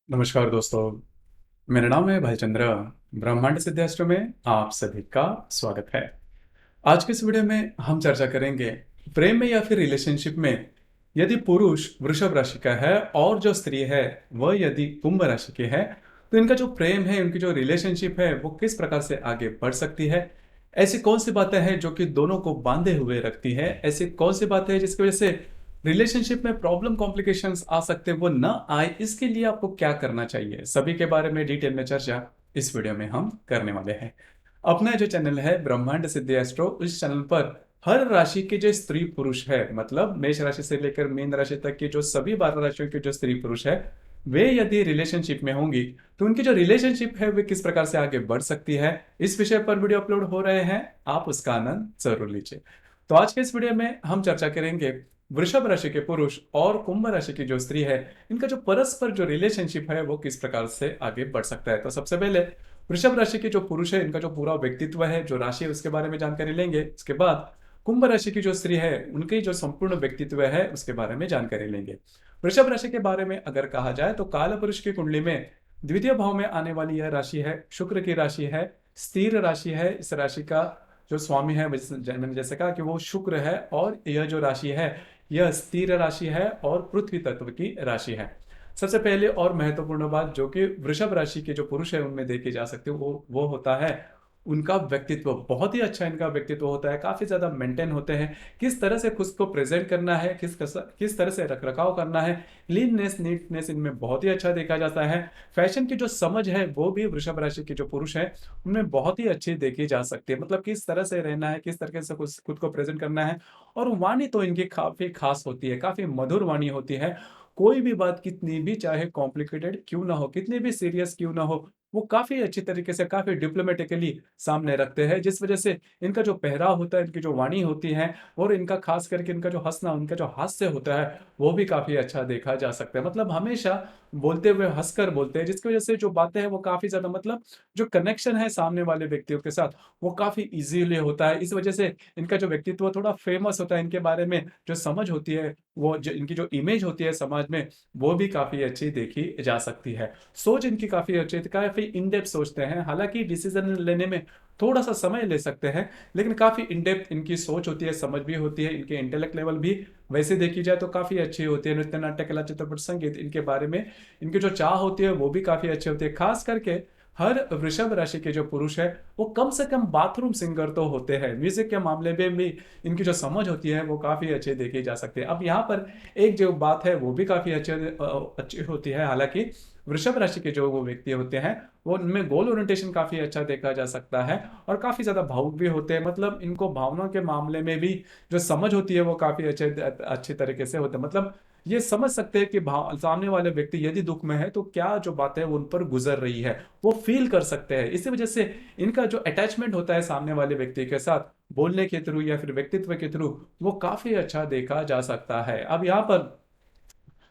नमस्कार दोस्तों। मेरा नाम है भाईचंद्र। ब्रह्मांड सिद्धास्त्र में आप सभी का स्वागत है। आज के इस वीडियो में हम चर्चा करेंगे प्रेम में या फिर रिलेशनशिप में यदि पुरुष वृषभ राशि का है और जो स्त्री है वह यदि कुंभ राशि की है तो इनका जो प्रेम है, उनकी जो रिलेशनशिप है वो किस प्रकार से आगे बढ़ सकती है। ऐसी कौन सी बातें हैं जो कि दोनों को बांधे हुए रखती है, ऐसी कौन सी बातें हैं जिसकी वजह से रिलेशनशिप में प्रॉब्लम कॉम्प्लिकेशंस आ सकते हैं, वो ना आए इसके लिए आपको क्या करना चाहिए, सभी के बारे में डिटेल में चर्चा इस वीडियो में हम करने वाले हैं। अपना जो चैनल है ब्रह्मांड सिद्धि एस्ट्रो, उस चैनल पर हर राशि के जो स्त्री पुरुष है, मतलब मेष राशि से लेकर मीन राशि तक के जो सभी 12 राशियों के जो स्त्री पुरुष है वे यदि रिलेशनशिप में होंगी तो उनकी जो रिलेशनशिप है वे किस प्रकार से आगे बढ़ सकती है, इस विषय पर वीडियो अपलोड हो रहे हैं। आप उसका आनंद जरूर लीजिए। तो आज के इस वीडियो में हम चर्चा करेंगे वृषभ राशि के पुरुष और कुंभ राशि की जो स्त्री है, इनका जो परस्पर जो रिलेशनशिप है वो किस प्रकार से आगे बढ़ सकता है। तो सबसे पहले वृषभ राशि के जो पुरुष है, इनका जो पूरा व्यक्तित्व है, जो राशि है, उसके बारे में जानकारी लेंगे। इसके बाद कुंभ राशि की जो स्त्री है उनकी जो संपूर्ण व्यक्तित्व है उसके बारे में जानकारी लेंगे। वृषभ राशि के बारे में अगर कहा जाए तो काल पुरुष की कुंडली में द्वितीय भाव में आने वाली यह राशि है, शुक्र की राशि है, स्थिर राशि है। इस राशि का जो स्वामी है, मैंने जैसे कहा कि वो शुक्र है, और यह जो राशि है यह स्थिर राशि है और पृथ्वी तत्व की राशि है। सबसे पहले और महत्वपूर्ण बात जो कि वृषभ राशि के जो पुरुष है उनमें देखी जा सकती है वो होता है उनका व्यक्तित्व। बहुत ही अच्छा इनका व्यक्तित्व होता है, काफी ज्यादा मेंटेन होते हैं, किस तरह से खुद को प्रेजेंट करना है, किस तरह से रख रखाव करना है, क्लीननेस नीटनेस इनमें बहुत ही अच्छा देखा जाता है। फैशन की जो समझ है वो भी वृषभ राशि के जो पुरुष हैं उनमें बहुत ही अच्छी देखी जा सकती है, मतलब किस तरह से रहना है, किस तरह से खुद को प्रेजेंट करना है। और वाणी तो इनकी काफी खास होती है, काफी मधुर वाणी होती है। कोई भी बात कितनी भी चाहे कॉम्प्लिकेटेड क्यों ना हो, कितनी भी सीरियस क्यों ना हो, वो काफी अच्छी तरीके से, काफी डिप्लोमेटिकली सामने रखते हैं, जिस वजह से इनका जो पहराव होता है, इनकी जो वाणी होती है, और इनका खास करके इनका जो हंसना, उनका जो हास्य होता है वो भी काफी अच्छा देखा जा सकता है। मतलब हमेशा बोलते हुए हंसकर बोलते हैं, जिसकी वजह से जो बातें हैं वो काफी ज्यादा, मतलब जो कनेक्शन है सामने वाले व्यक्तियों के साथ वो काफी इजीली होता है। इस वजह से इनका जो व्यक्तित्व थोड़ा फेमस होता है, इनके बारे में जो समझ होती है, वो जो इनकी जो इमेज होती है समाज में वो भी काफी अच्छी देखी जा सकती है। सोच इनकी काफी अच्छी, काफी इन डेप्थ सोचते हैं, हालांकि डिसीजन लेने में थोड़ा सा समय ले सकते हैं, लेकिन काफी इन डेप्थ इनकी सोच होती है, समझ भी होती है, इनके इंटेलेक्ट लेवल भी वैसे देखी जाए तो काफी अच्छी होती है। नृत्य, नाट्य, कला, चित्रपट, संगीत, इनके बारे में इनकी जो चाह होती है वो भी काफी अच्छी होती है। खास करके हर वृषभ राशि के जो पुरुष है वो कम से कम बाथरूम सिंगर तो होते हैं। म्यूजिक के मामले में भी इनकी जो समझ होती है वो काफी अच्छी देखी जा सकती है। अब यहाँ पर एक जो बात है वो भी काफी अच्छी होती है, हालांकि वृषभ राशि के जो वो व्यक्ति होते हैं वो उनमें गोल ओरिएंटेशन काफी अच्छा देखा जा सकता है, और काफी ज्यादा भावुक भी होते हैं। मतलब इनको भावना के मामले में भी जो समझ होती है वो काफी अच्छे तरीके से होते हैं। मतलब ये समझ सकते हैं कि भाव सामने वाले व्यक्ति यदि दुख में है तो क्या जो बातें उन पर गुजर रही है वो फील कर सकते हैं। इसी वजह से इनका जो अटैचमेंट होता है सामने वाले व्यक्ति के साथ बोलने के थ्रू या फिर व्यक्तित्व के थ्रू वो काफी अच्छा देखा जा सकता है। अब यहाँ पर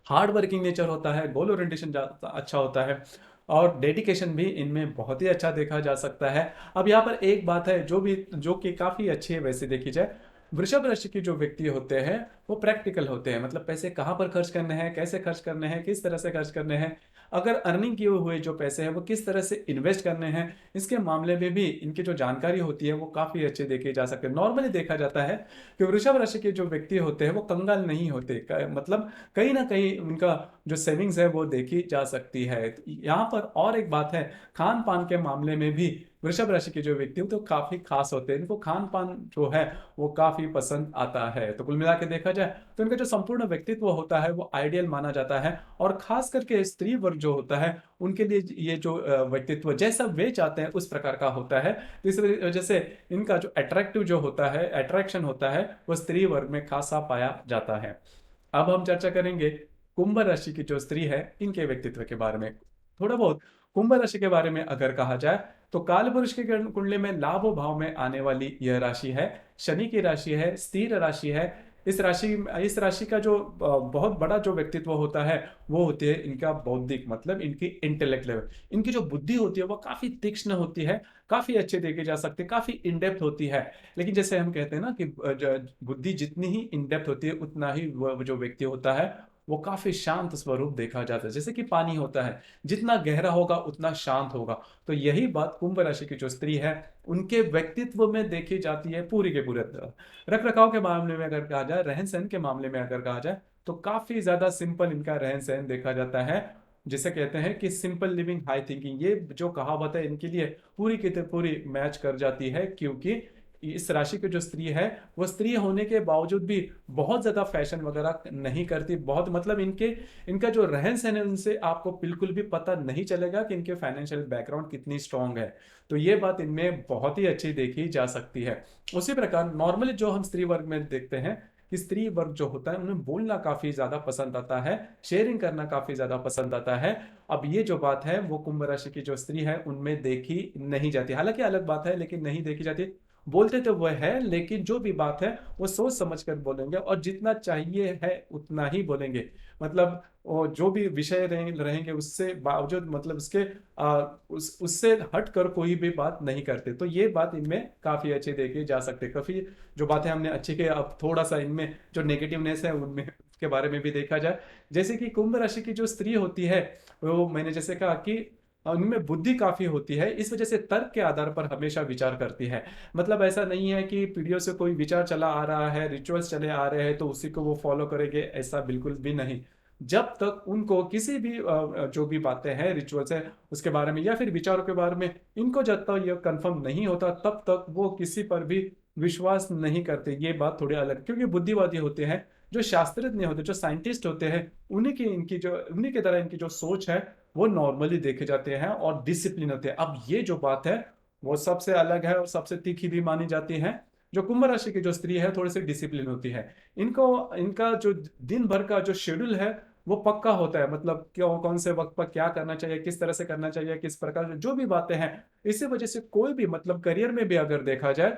हार्ड वर्किंग नेचर होता है, गोल ओरिएंटेशन अच्छा होता है, और डेडिकेशन भी इनमें बहुत ही अच्छा देखा जा सकता है। अब यहाँ पर एक बात है जो कि काफ़ी अच्छी है वैसे देखी जाए, वृषभ राशि के जो व्यक्ति होते हैं वो प्रैक्टिकल होते हैं। मतलब पैसे कहाँ पर खर्च करने हैं, कैसे खर्च करने हैं, किस तरह से खर्च करने हैं, अगर अर्निंग किए हुए जो पैसे हैं वो किस तरह से इन्वेस्ट करने हैं, इसके मामले में भी इनकी जो जानकारी होती है वो काफ़ी अच्छे देखे जा सकते हैं। नॉर्मली देखा जाता है कि वृषभ राशि के जो व्यक्ति होते हैं वो कंगाल नहीं होते, मतलब कहीं ना कहीं उनका जो सेविंग्स है वो देखी जा सकती है। तो यहाँ पर और एक बात है, खान पान के मामले में भी वृषभ राशि के जो व्यक्ति तो काफी खास होते हैं, इनको खान पान जो है वो काफी पसंद आता है। तो कुल मिला के देखा जाए तो इनका जो संपूर्ण व्यक्तित्व होता है वो आइडियल माना जाता है, और खास करके स्त्री वर्ग जो होता है उनके लिए ये जो व्यक्तित्व जैसा वे चाहते हैं उस प्रकार का होता है। तो इस वजह से इनका जो अट्रैक्टिव जो होता है, अट्रैक्शन होता है, वो स्त्री वर्ग में खासा पाया जाता है। अब हम चर्चा करेंगे कुंभ राशि की जो स्त्री है इनके व्यक्तित्व के बारे में थोड़ा बहुत। कुंभ राशि के बारे में अगर कहा जाए तो काल पुरुष की कुंडली में लाभ भाव में आने वाली यह राशि है, शनि की राशि है, स्थिर राशि है। इस राशि का जो बहुत बड़ा जो व्यक्तित्व होता है वो होती है इनका बौद्धिक, मतलब इनकी इंटेलेक्ट लेवल, इनकी जो बुद्धि होती है वो काफी तीक्ष्ण होती है, काफी अच्छे देखे जा सकते हैं, काफी इन डेप्थ होती है। लेकिन जैसे हम कहते हैं ना कि बुद्धि जितनी ही इन डेप्थ होती है उतना ही वह जो व्यक्ति होता है वो काफी शांत स्वरूप देखा जाता है, जैसे कि पानी होता है, जितना गहरा होगा उतना शांत होगा। तो यही बात कुंभ राशि की जो स्त्री है उनके व्यक्तित्व में देखी जाती है पूरी के पूरे रख रखाव के मामले में अगर कहा जाए, रहन सहन के मामले में अगर कहा जाए, तो काफी ज्यादा सिंपल इनका रहन सहन देखा जाता है, जिसे कहते हैं कि सिंपल लिविंग हाई थिंकिंग। ये जो कहावत है इनके लिए पूरी की पूरी मैच कर जाती है, क्योंकि इस राशि की जो स्त्री है वो स्त्री होने के बावजूद भी बहुत ज्यादा फैशन वगैरह नहीं करती, बहुत मतलब इनका जो रहन सहन है उनसे आपको बिल्कुल भी पता नहीं चलेगा कि इनके फाइनेंशियल बैकग्राउंड कितनी स्ट्रांग है। तो ये बात इनमें बहुत ही अच्छी देखी जा सकती है। उसी प्रकार नॉर्मली जो हम स्त्री वर्ग में देखते हैं कि स्त्री वर्ग जो होता है उन्हें बोलना काफी ज्यादा पसंद आता है, शेयरिंग करना काफी ज्यादा पसंद आता है। अब ये जो बात है वो कुंभ राशि की जो स्त्री है उनमें देखी नहीं जाती, हालांकि अलग बात है लेकिन नहीं देखी जाती। बोलते तो वह है लेकिन जो भी बात है वो सोच समझ कर बोलेंगे और जितना चाहिए है उतना ही बोलेंगे। मतलब वो जो भी विषय रहेंगे उससे बावजूद मतलब उससे हट कर कोई भी बात नहीं करते। तो ये बात इनमें काफी अच्छी देखी जा सकती है। काफी जो बातें हमने अच्छी की, अब थोड़ा सा इनमें जो नेगेटिवनेस है उनमें के बारे में भी देखा जाए। जैसे कि कुंभ राशि की जो स्त्री होती है वो मैंने जैसे कहा कि उनमें बुद्धि काफी होती है, इस वजह से तर्क के आधार पर हमेशा विचार करती है। मतलब ऐसा नहीं है कि पीढ़ियों से कोई विचार चला आ रहा है, रिचुअल्स चले आ रहे हैं तो उसी को वो फॉलो करेंगे, ऐसा बिल्कुल भी नहीं। जब तक उनको किसी भी जो भी बातें हैं रिचुअल्स है उसके बारे में या फिर विचारों के बारे में इनको जब तक ये कंफर्म नहीं होता तब तक वो किसी पर भी विश्वास नहीं करते। ये बात थोड़ी अलग, क्योंकि बुद्धिवादी होते हैं, जो शास्त्रज्ञ होते हैं, जो साइंटिस्ट होते हैं, उन्हीं की तरह इनकी जो सोच है वो नॉर्मली देखे जाते हैं और डिसिप्लिन होते हैं। अब ये जो बात है वो सबसे अलग है और सबसे तीखी भी मानी जाती है। जो कुंभ राशि की जो स्त्री है थोड़ी सी डिसिप्लिन होती है, इनको इनका जो दिन भर का जो शेड्यूल है वो पक्का होता है, मतलब क्यों कौन से वक्त पर क्या करना चाहिए, किस तरह से करना चाहिए, किस प्रकार से जो भी बातें हैं। इसी वजह से कोई भी मतलब करियर में भी अगर देखा जाए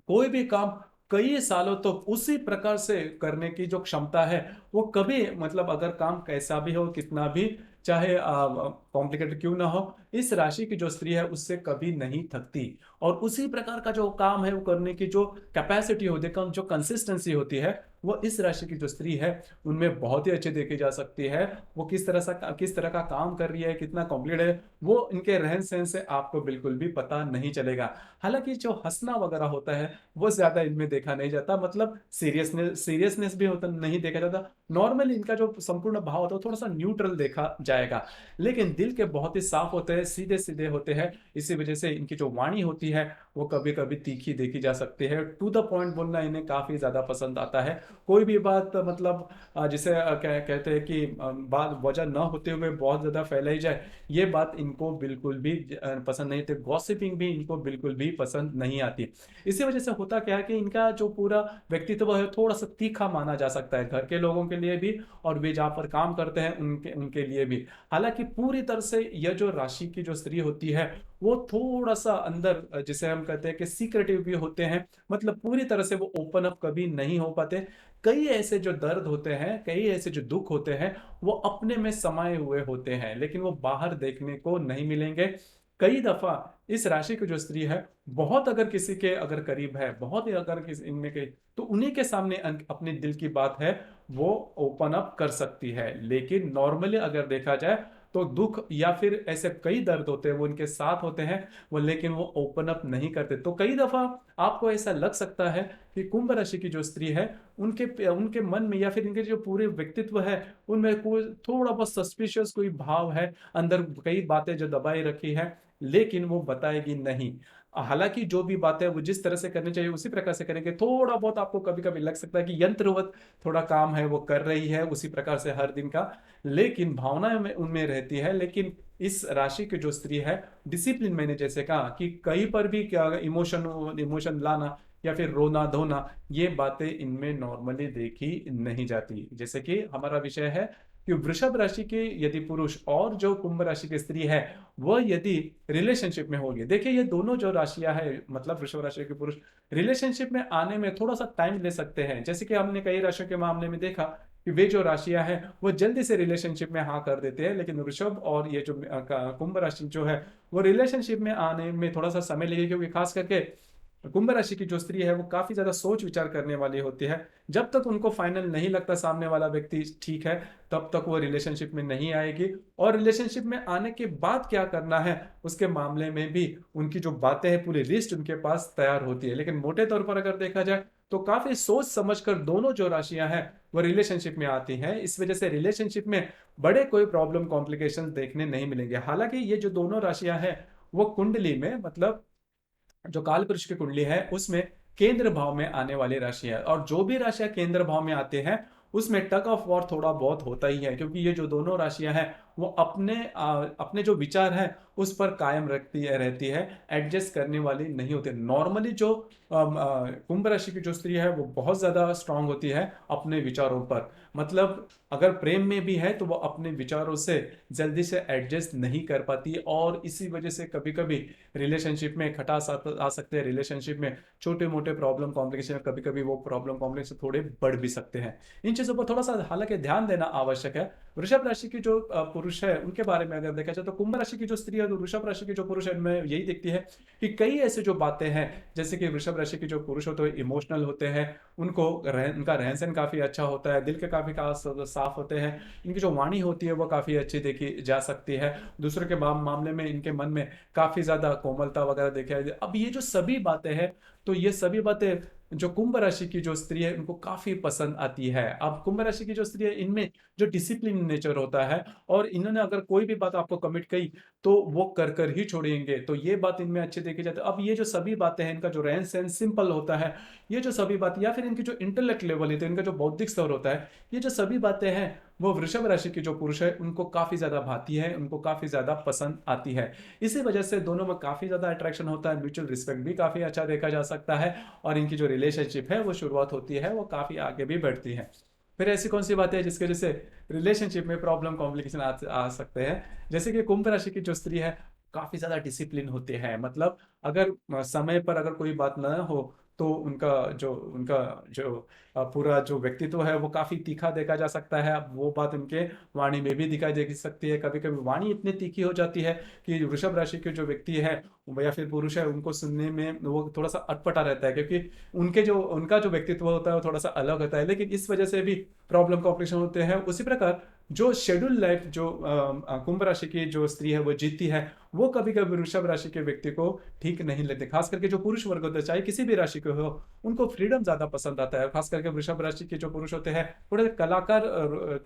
कोई भी काम कई सालों तो उसी प्रकार से करने की जो क्षमता है वो कभी मतलब अगर काम कैसा भी हो कितना भी चाहे कॉम्प्लिकेटेड क्यों ना हो, इस राशि की जो स्त्री है उससे कभी नहीं थकती। और उसी प्रकार का जो काम है वो करने की जो कैपेसिटी होती है, जो कंसिस्टेंसी होती है, वो इस राशि की जो स्त्री है उनमें बहुत ही अच्छी देखी जा सकती है। वो किस तरह का काम कर रही है, कितना कॉम्प्लीट है, वो इनके रहन सहन से आपको बिल्कुल भी पता नहीं चलेगा। हालांकि जो हंसना वगैरह होता है वो ज्यादा इनमें देखा नहीं जाता, मतलब सीरियसनेस भी होता नहीं देखा जाता। नॉर्मली इनका जो संपूर्ण भाव होता है वो थोड़ा सा न्यूट्रल देखा जाएगा, लेकिन दिल के बहुत ही साफ होते हैं, सीधे सीधे होते हैं। इसी वजह से इनकी जो वाणी होती है वो कभी कभी तीखी देखी जा सकती है, टू द पॉइंट बोलना इन्हें काफी ज्यादा पसंद आता है। कोई भी बात मतलब जिसे कहते हैं कि बात वजह न होते हुए बहुत ज्यादा फैलाई जाए, ये बात इनको बिल्कुल भी पसंद नहीं थी। गॉसिपिंग भी इनको बिल्कुल भी पसंद नहीं आती। इसी वजह से होता क्या है कि इनका जो पूरा व्यक्तित्व है थोड़ा सा तीखा माना जा सकता है, घर के लोगों के लिए भी और वे जहाँ पर काम करते हैं उनके उनके लिए भी। हालांकि पूरी तरह से यह जो राशि की जो स्त्री होती है वो थोड़ा सा अंदर जिसे हम कहते हैं कि सीक्रेटिव भी होते हैं, मतलब पूरी तरह से वो ओपन अप कभी नहीं हो पाते। कई ऐसे जो दर्द होते हैं, कई ऐसे जो दुख होते हैं वो अपने में समाये हुए होते हैं, लेकिन वो बाहर देखने को नहीं मिलेंगे। कई दफा इस राशि की जो स्त्री है बहुत अगर किसी के अगर करीब है, बहुत ही अगर किसी इनमें के, तो उन्हीं के सामने अपने दिल की बात है वो ओपन अप कर सकती है। लेकिन नॉर्मली अगर देखा जाए तो दुख या फिर ऐसे कई दर्द होते हैं वो इनके साथ होते हैं, वो लेकिन वो ओपन अप नहीं करते। तो कई दफा आपको ऐसा लग सकता है कि कुंभ राशि की जो स्त्री है उनके उनके मन में या फिर इनके जो पूरे व्यक्तित्व है उनमें कोई थोड़ा बहुत सस्पिशियस कोई भाव है, अंदर कई बातें जो दबाई रखी है लेकिन वो बताएगी नहीं। हालांकि जो भी बातें वो जिस तरह से करनी चाहिए उसी प्रकार से करेंगे। थोड़ा बहुत आपको कभी कभी लग सकता है कि यंत्रवत थोड़ा काम है वो कर रही है उसी प्रकार से हर दिन का, लेकिन भावनाएं में उनमें रहती है। लेकिन इस राशि की जो स्त्री है डिसिप्लिन, मैंने जैसे कहा कि कहीं पर भी क्या इमोशन इमोशन लाना या फिर रोना धोना, ये बातें इनमें नॉर्मली देखी नहीं जाती। जैसे कि हमारा विषय है कि वृषभ राशि के यदि पुरुष और जो कुंभ राशि की स्त्री है वह यदि रिलेशनशिप में होगी, देखिए ये दोनों जो राशियां है मतलब वृषभ राशि के पुरुष रिलेशनशिप में आने में थोड़ा सा टाइम ले सकते हैं। जैसे कि हमने कई राशियों के मामले में देखा कि वे जो राशियां हैं वो जल्दी से रिलेशनशिप में हाँ कर देते हैं, लेकिन वृषभ और ये जो कुंभ राशि जो है वो रिलेशनशिप में आने में थोड़ा सा समय लगेगा, क्योंकि खास करके कुंभ राशि की जो स्त्री है वो काफी ज्यादा सोच विचार करने वाली होती है। जब तक उनको फाइनल नहीं लगता सामने वाला व्यक्ति ठीक है, तब तक वो रिलेशनशिप में नहीं आएगी। और रिलेशनशिप में आने के बाद क्या करना है उसके मामले में भी उनकी जो बातें हैं पूरी लिस्ट उनके पास तैयार होती है। लेकिन मोटे तौर पर अगर देखा जाए तो काफी सोच समझकर दोनों जो राशियां हैं वो रिलेशनशिप में आती हैं। इस वजह से रिलेशनशिप में बड़े कोई प्रॉब्लम कॉम्प्लिकेशन देखने नहीं मिलेंगे। हालांकि ये जो दोनों राशियां हैं वो कुंडली में, मतलब जो काल पुरुष की कुंडली है उसमें केंद्र भाव में आने वाली राशि है। और जो भी राशियां केंद्र भाव में आते हैं उसमें टग ऑफ वॉर थोड़ा बहुत होता ही है, क्योंकि ये जो दोनों राशियां हैं वो अपने जो विचार है उस पर कायम रहती है, एडजस्ट करने वाली नहीं होती। नॉर्मली जो कुंभ राशि की जो स्त्री है वो बहुत ज्यादा स्ट्रांग होती है अपने विचारों पर। मतलब अगर प्रेम में भी है तो वो अपने विचारों से जल्दी से एडजस्ट नहीं कर पाती, और इसी वजह से कभी कभी रिलेशनशिप में खटास आ सकते हैं। रिलेशनशिप में छोटे मोटे प्रॉब्लम कॉम्प्लिकेशन, कभी कभी वो प्रॉब्लम कॉम्प्लिकेशन थोड़े बढ़ भी सकते हैं। इन चीजों पर थोड़ा सा हालांकि ध्यान देना आवश्यक है। वृषभ राशि की जो पुरुष है उनके बारे में अगर देखा जाए तो कुंभ राशि की जो स्त्री है तो वृषभ राशि की जो पुरुष है उनमें यही दिखती है कि कई ऐसे जो बातें हैं, जैसे कि वृषभ राशि की जो पुरुष होते हैं इमोशनल होते हैं, उनका रहन सहन काफी अच्छा होता है, दिल के काफी साफ होते हैं, इनकी जो वाणी होती है वो काफी अच्छी देखी जा सकती है। दूसरों के मामले में इनके मन में काफी ज्यादा कोमलता वगैरह देखा है। अब ये जो सभी बातें हैं तो ये सभी बातें जो कुंभ राशि की जो स्त्री है उनको काफी पसंद आती है। अब कुंभ राशि की जो स्त्री है इनमें जो डिसिप्लिन नेचर होता है, और इन्होंने अगर कोई भी बात आपको कमिट कही तो वो कर कर ही छोड़ेंगे, तो ये बात इनमें अच्छे देखी जाती है। अब ये जो सभी बातें हैं, इनका जो रहन सहन सिंपल होता है, ये जो सभी बातें, या फिर इनकी जो इंटेलेक्ट लेवल है तो इनका जो बौद्धिक स्तर होता है, ये जो सभी बातें हैं वो वृषभ राशि की जो पुरुष है उनको काफी ज्यादा भाती है, उनको काफी ज्यादा पसंद आती है। इसी वजह से दोनों में काफी ज्यादा अट्रैक्शन होता है, म्यूचुअल रिस्पेक्ट भी काफी अच्छा देखा जा सकता है, और इनकी जो रिलेशनशिप है वो शुरुआत होती है वो काफी आगे भी बढ़ती है। फिर ऐसी कौन सी बातें हैं जिसकी वजह से रिलेशनशिप में प्रॉब्लम कॉम्प्लिकेशन आ सकते हैं? जैसे कि कुंभ राशि की जो स्त्री है काफी ज्यादा डिसिप्लिन होते हैं। मतलब अगर समय पर अगर कोई बात ना हो तो उनका जो पूरा जो व्यक्तित्व है वो काफी तीखा देखा जा सकता है। अब वो बात उनके वाणी में भी दिखाई दे सकती है। कभी कभी वाणी इतनी तीखी हो जाती है कि वृषभ राशि के जो व्यक्ति है या फिर पुरुष है उनको सुनने में वो थोड़ा सा अटपटा रहता है, क्योंकि उनका जो व्यक्तित्व होता है वो थोड़ा सा अलग होता है। लेकिन इस वजह से भी प्रॉब्लम कॉम्प्लिकेशन होते हैं। उसी प्रकार जो शेड्यूल लाइफ जो कुंभ राशि की जो स्त्री है वो जीती है, वो कभी कभी वृषभ राशि के व्यक्ति को ठीक नहीं लगते। खास करके जो पुरुष वर्ग होता है चाहे किसी भी राशि के हो, उनको फ्रीडम ज्यादा पसंद आता है। खास करके वृषभ राशि के जो पुरुष होते हैं थोड़े कलाकार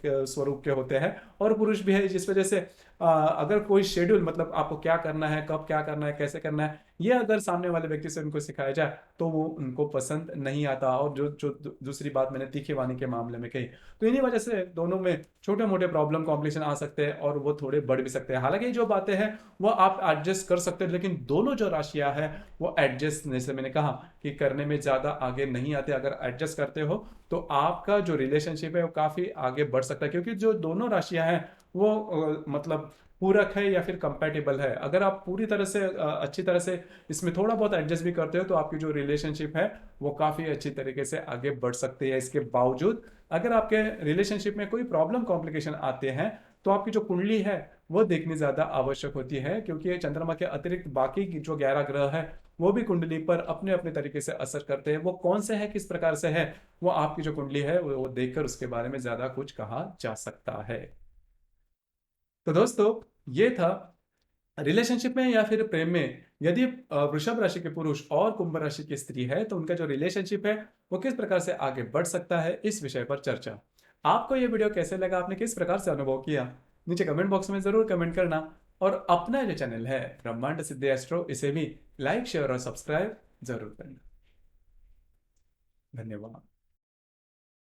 स्वरूप के होते हैं, और पुरुष भी है, जिस वजह से अगर कोई शेड्यूल, मतलब आपको क्या करना है, कब क्या करना है, कैसे करना है, ये अगर सामने वाले व्यक्ति से उनको सिखाया जाए तो वो उनको पसंद नहीं आता। और जो जो दूसरी बात मैंने तीखे वाणी के मामले में कही, तो इन्हीं वजह से दोनों में छोटे मोटे प्रॉब्लम कॉम्प्लिकेशन आ सकते हैं और वो थोड़े बढ़ भी सकते हैं। हालांकि जो बातें हैं वो आप एडजस्ट कर सकते हैं, लेकिन दोनों जो राशियां हैं वो एडजस्ट, जैसे मैंने कहा कि करने में ज्यादा आगे नहीं आते। अगर एडजस्ट करते हो तो आपका जो रिलेशनशिप है वो काफी आगे बढ़ सकता है, क्योंकि जो दोनों राशियां हैं वो मतलब पूरक है या फिर कंपैटिबल है। अगर आप पूरी तरह से अच्छी तरह से इसमें थोड़ा बहुत एडजस्ट भी करते हो तो आपकी जो रिलेशनशिप है वो काफी अच्छी तरीके से आगे बढ़ सकती है। इसके बावजूद अगर आपके रिलेशनशिप में कोई प्रॉब्लम कॉम्प्लिकेशन आते हैं तो आपकी जो कुंडली है वो देखनी ज्यादा आवश्यक होती है, क्योंकि चंद्रमा के अतिरिक्त बाकी की जो 11 ग्रह है वो भी कुंडली पर अपने अपने तरीके से असर करते हैं। वो कौन से है, किस प्रकार से है, वो आपकी जो कुंडली है वो देखकर उसके बारे में ज्यादा कुछ कहा जा सकता है। तो दोस्तों ये था रिलेशनशिप में या फिर प्रेम में यदि वृषभ राशि के पुरुष और कुंभ राशि की स्त्री है तो उनका जो रिलेशनशिप है वो किस प्रकार से आगे बढ़ सकता है, इस विषय पर चर्चा। आपको ये वीडियो कैसे लगा, आपने किस प्रकार से अनुभव किया, नीचे कमेंट बॉक्स में जरूर कमेंट करना। और अपना जो चैनल है ब्रह्मांड सिद्धि एस्ट्रो, इसे भी लाइक शेयर और सब्सक्राइब जरूर करना। धन्यवाद।